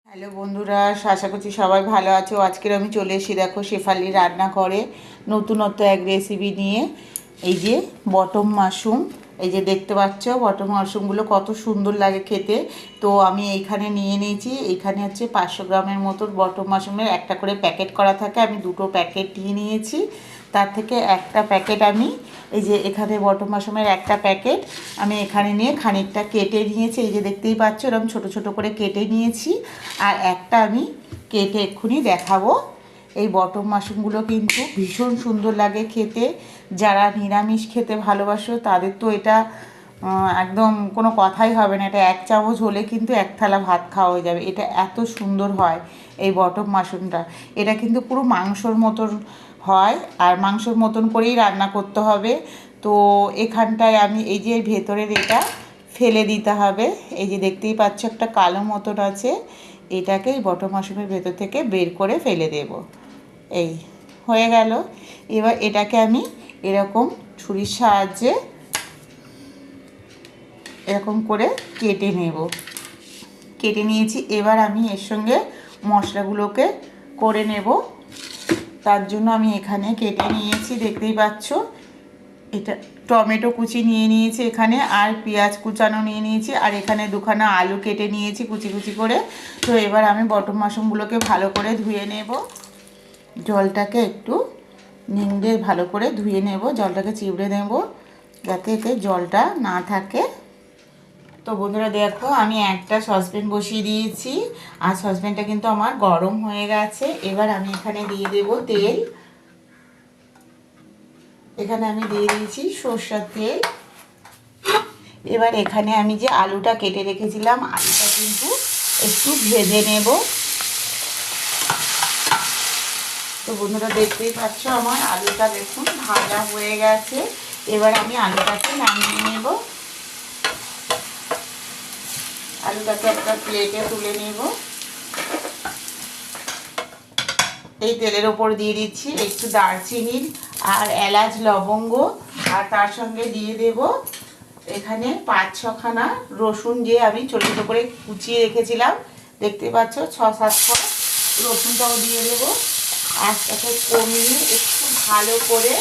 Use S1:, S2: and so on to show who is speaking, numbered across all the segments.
S1: Hello বন্ধুরা, আশা করছি সবাই ভালো আছো। আজকের আমি চলে এসেছি, দেখো, শেফালি রান্নাঘরে নতুনত্ব এক রেসিপি নিয়ে। এই যে বটম মাশরুম, এই যে দেখতে পাচ্ছ বটম মাশরুমগুলো কত সুন্দর লাগে খেতে। তো আমি এইখানে নিয়ে নিয়েছি, এইখানে হচ্ছে 500 গ্রামের মতো বটম মাশরুমের একটা করে প্যাকেট করা থাকে। আমি দুটো প্যাকেট নিয়ে নিয়েছি, তার থেকে একটা প্যাকেট আমি এই যে এখানে বটম মাশরুমের একটা প্যাকেট আমি এখানে নিয়ে খানিকটা কেটে নিয়েছি। এই যে দেখতেই পাচ্ছ এরকম ছোট ছোট করে কেটে নিয়েছি, আর একটা আমি কেটে এক্ষুনি দেখাবো। এই বটম মাশরুমগুলো কিন্তু ভীষণ সুন্দর লাগে খেতে। যারা নিরামিষ খেতে ভালোবাসো তাদের তো এটা একদম কোনো কথাই হবে না। এটা 1 চামচ হলে কিন্তু 1 থালা ভাত খাওয়া হয়ে যাবে। এটা এত সুন্দর হয় এই বটম মাশরুমটা। এটা কিন্তু পুরো মাংসর মতন হয়, আর মাংসর মতন করেই রান্না করতে হবে। তো এখানটায় আমি এই যে ভেতরের এটা ফেলে দিতে হবে। এই যে দেখতেই পাচ্ছ একটা কালো মতন আছে, এটাকে এই বটম মাশরুমের ভেতর থেকে বের করে ফেলে দেব। এই হয়ে গেল। এবার এটাকে আমি এরকম ছুরির সাহায্যে এরকম করে কেটে নেব। কেটে নিয়েছি, এবার আমি এর সঙ্গে মশলাগুলোকে করে নেব। তার জন্য আমি এখানে কেটে নিয়েছি, দেখতেই পাচ্ছ এটা টমেটো কুচি নিয়ে নিয়েছি এখানে, আর পেঁয়াজ কুচানো নিয়ে নিয়েছি, আর এখানে দুখানা আলু কেটে নিয়েছি কুচি কুচি করে। তো এবার আমি বটম মাশরুমগুলোকে ভালো করে ধুয়ে নেব। জলটাকে একটু নিংড়ে ভালো করে ধুয়ে নেব, জলটাকে চিবড়ে নেব যাতে এতে জলটা না থাকে। তো বন্ধুরা দেখো, আমি একটা সসপ্যান বসিয়ে দিয়েছি, আর সসপ্যানটা কিন্তু আমার গরম হয়ে গেছে। এবার আমি এখানে দিয়ে দেব তেল। এখানে আমি দিয়ে দিয়েছি সরষের তেল। এবার এখানে আমি যে আলুটা কেটে রেখেছিলাম, আলুটা কিন্তু একটু ভেজে নেব। তো বন্ধুরা দেখতেই পাচ্ছ আমার আলুটা দেখুন ভাজা হয়ে গেছে। এবার আমি আলুটাকে নামিয়ে নেব। আলুটাকে একটা প্লেটে তুলে নেব। এই তেলের ওপর দিয়ে দিচ্ছি একটু দারচিনি আর এলাচ লবঙ্গ, আর তার সঙ্গে দিয়ে দেব এখানে 5-6খানা রসুন, যে আমি ছোটো ছোটো করে কুচিয়ে রেখেছিলাম। দেখতে পাচ্ছ 6-7 কোয়া রসুনটাও দিয়ে দেবো। আঁচটাকে কমিয়ে একটু ভালো করে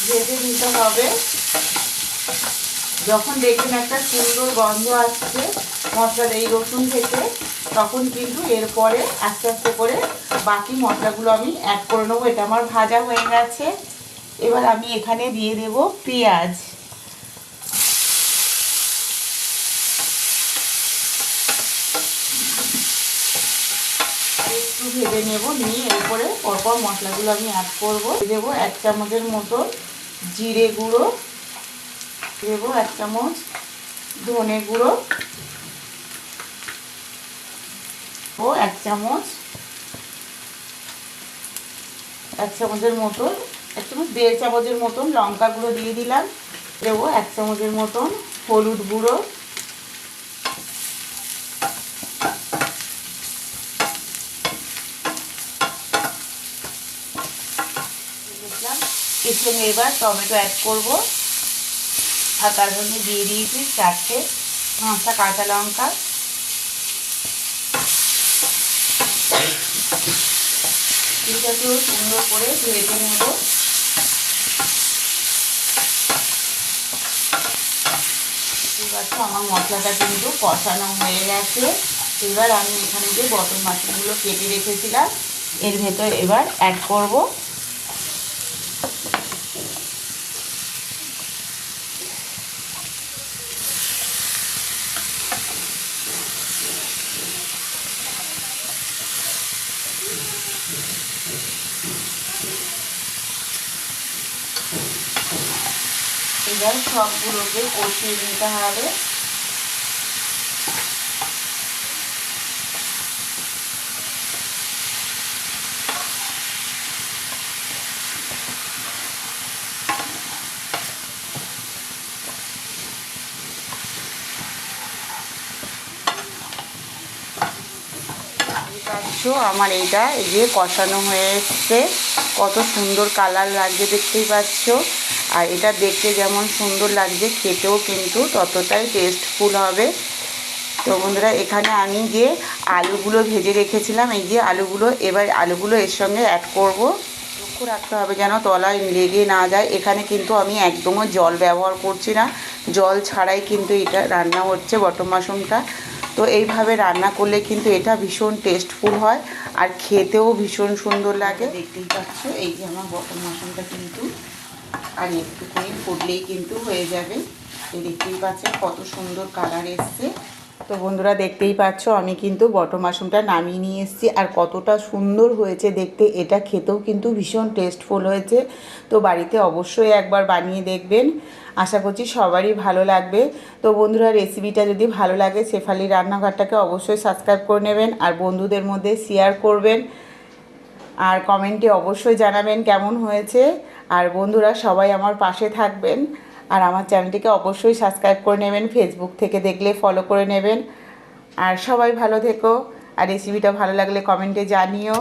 S1: ভেজে নিতে হবে। যখন দেখবেন একটা সুন্দর গন্ধ আসছে মশলার এই রসুন থেকে, তখন কিন্তু এরপরে আস্তে আস্তে করে বাকি মশলাগুলো আমি অ্যাড করে নেবো। এটা আমার ভাজা হয়ে গেছে। এবার আমি এখানে দিয়ে দেব পেঁয়াজ। একটু ভেজে নেব, নিয়ে এরপরে পরপর মশলাগুলো আমি অ্যাড করবো। দেবো 1 চামচের মতো জিরে গুঁড়ো, দেবো 1 চামচ ধনে গুঁড়ো, ও 1 চামচ 1 চামচের মতন 1 চামচ 1.5 চামচের মতন লঙ্কা গুঁড়ো দিয়ে দিলাম। দেবো 1 চামচের মতন হলুদ গুঁড়ো, এর সঙ্গে এবার টমেটো অ্যাড করবো, আর তার সঙ্গে দিয়ে দিয়েছি 4-5টা কাঁচা লঙ্কা। এটাকেও সুন্দর করে ভেজে নেব। ঠিক আছে, আমার মশলাটা কিন্তু কষানো হয়ে গেছে। এবার আমি এখানে যে বটম মাশরুমগুলো কেটে রেখেছিলাম এর ভেতর এবার অ্যাড করব। এবার সবগুলোকে কষিয়ে নিতে হবে। আমার এইটা এই যে কষানো হয়ে এসছে, কত সুন্দর কালার লাগছে দেখতেই পাচ্ছ। আর এটা দেখতে যেমন সুন্দর লাগছে, খেতেও কিন্তু ততটাই টেস্টফুল হবে। তো বন্ধুরা এখানে আমি যে আলুগুলো ভেজে রেখেছিলাম, এই যে আলুগুলো, এবার আলুগুলো এর সঙ্গে অ্যাড করব। লক্ষ্য রাখতে হবে যেন তলায় লেগে না যায়। এখানে কিন্তু আমি একদমও জল ব্যবহার করছি না, জল ছাড়াই কিন্তু এটা রান্না হচ্ছে বটম মাশরুমটা। তো এইভাবে রান্না করলে কিন্তু এটা ভীষণ টেস্টফুল হয় আর খেতেও ভীষণ সুন্দর লাগে। দেখতেই পাচ্ছ এই যে আমার বটম মাশরুমটা কিন্তু আর একটুখানি ফুটলেই কিন্তু হয়ে যাবে। তো দেখতেই পাচ্ছেন কত সুন্দর কালার এসছে। তো বন্ধুরা দেখতেই পাচ্ছ আমি কিন্তু বটম মাশরুমটা নামিয়ে নিয়ে এসেছি আর কতটা সুন্দর হয়েছে দেখতে। এটা খেতেও কিন্তু ভীষণ টেস্টফুল হয়েছে। তো বাড়িতে অবশ্যই একবার বানিয়ে দেখবেন, আশা করছি সবারই ভালো লাগবে। তো বন্ধুরা রেসিপিটা যদি ভালো লাগে শেফালির রান্নাঘরটাকে অবশ্যই সাবস্ক্রাইব করে নেবেন আর বন্ধুদের মধ্যে শেয়ার করবেন আর কমেন্টে অবশ্যই জানাবেন কেমন হয়েছে। আর বন্ধুরা সবাই আমার পাশে থাকবেন আর আমার চ্যানেলটিকে অবশ্যই সাবস্ক্রাইব করে নেবেন, ফেসবুক থেকে দেখলে ফলো করে নেবেন। আর সবাই ভালো থেকো আর রেসিপিটা ভালো লাগলে কমেন্টে জানিও।